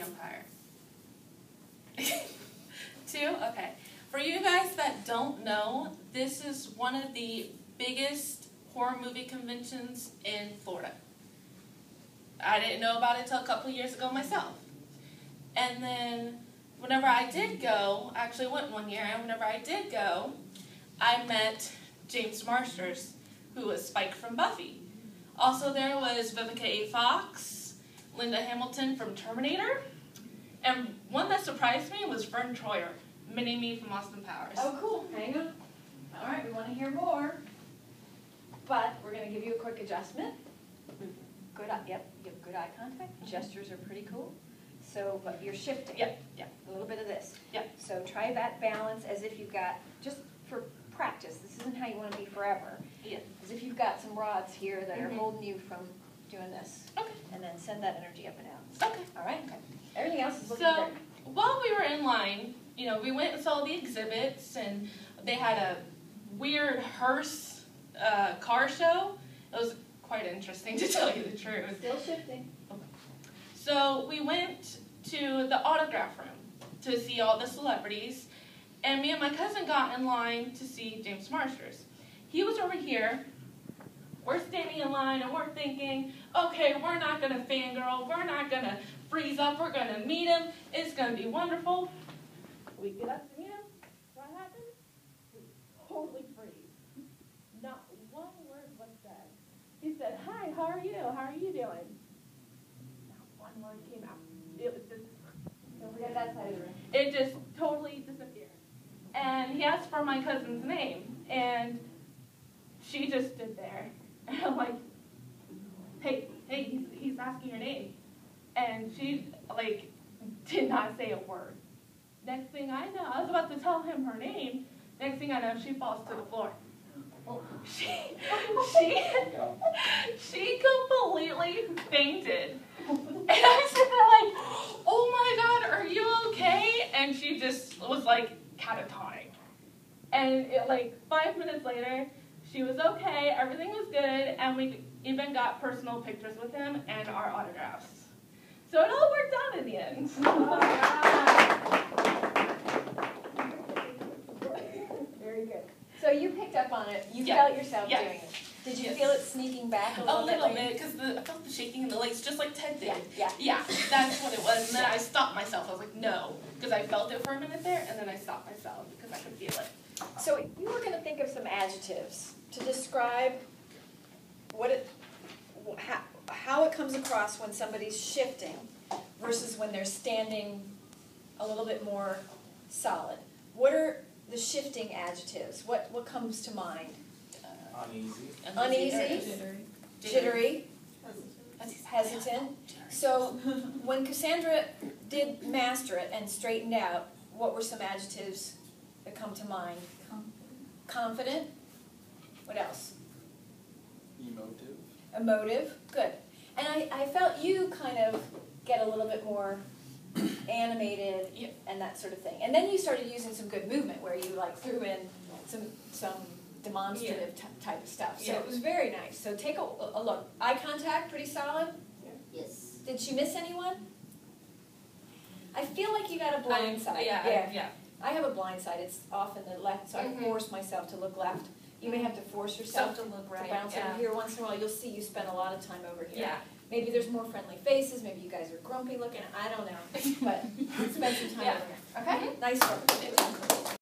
Empire? 2? Okay. For you guys that don't know, this is one of the biggest horror movie conventions in Florida. I didn't know about it until a couple years ago myself. And then whenever I did go, I actually went one year, and whenever I did go, I met James Marsters, who was Spike from Buffy. Also there was Vivica A. Fox, Linda Hamilton from Terminator, and one that surprised me was Vern Troyer, Mini-Me from Austin Powers. Oh, cool. Hang on. All right, we want to hear more. But we're going to give you a quick adjustment. Good eye, yep, you have good eye contact. Gestures are pretty cool. So, but you're shifting. Yep. A little bit of this. Yep. So try that balance as if you've got, just for practice, this isn't how you want to be forever. Yeah. As if you've got some rods here that are holding you from doing this. Okay. And then send that energy up and out. Okay. All right? Okay. Everything else is looking So, great. while we were in line, you know, we went and saw the exhibits, and they had a weird hearse car show. It was quite interesting, to tell you the truth. Still shifting. So we went to the autograph room to see all the celebrities, and me and my cousin got in line to see James Marsters. He was over here. We're standing in line, and we're thinking, okay, we're not going to fangirl. We're not going to freeze up. We're going to meet him. It's going to be wonderful. We get up to meet him. What happens? We totally freeze. Not one word was said. He said, hi, how are you? How are you doing? Not one word came out. It was just, That side of the room. it just totally disappeared. And he asked for my cousin's name, and she just stood there. And I'm like, hey, he's asking your name. And she, like, did not say a word. Next thing I know, I was about to tell him her name. Next thing I know, she falls to the floor. She completely fainted. And I said, like, oh my God, are you okay? And she just was like catatonic. And it, like 5 minutes later, she was okay, everything was good, and we even got personal pictures with him and our autographs. So it all worked out in the end. Very good. So you picked up on it. You Yeah. felt yourself Yeah. doing it. Did you Yes. feel it sneaking back a little bit? A little bit, because I felt the shaking in the legs, just like Ted did. Yeah. That's what it was. And then I stopped myself. I was like, no, because I felt it for a minute there, and then I stopped myself because I could feel it. So you were going to think of some adjectives to describe how it comes across when somebody's shifting versus when they're standing a little bit more solid. What are the shifting adjectives? What comes to mind? Uneasy, jittery, hesitant. So when Cassandra did master it and straightened out, what were some adjectives that come to mind? Confident. What else? Emotive. Good. And I felt you kind of get a little bit more animated and that sort of thing. And then you started using some good movement where you like threw in some demonstrative type of stuff. So it was very nice. So take a look. Eye contact, pretty solid? Yes. Did she miss anyone? I feel like you got a blind side. Yeah. I have a blind side. It's often the left, so I force myself to look left. You may have to force yourself to look right. to bounce over here once in a while. You'll see you spend a lot of time over here. Yeah. Maybe there's more friendly faces. Maybe you guys are grumpy looking. I don't know. But spend some time over here. Okay? Nice work.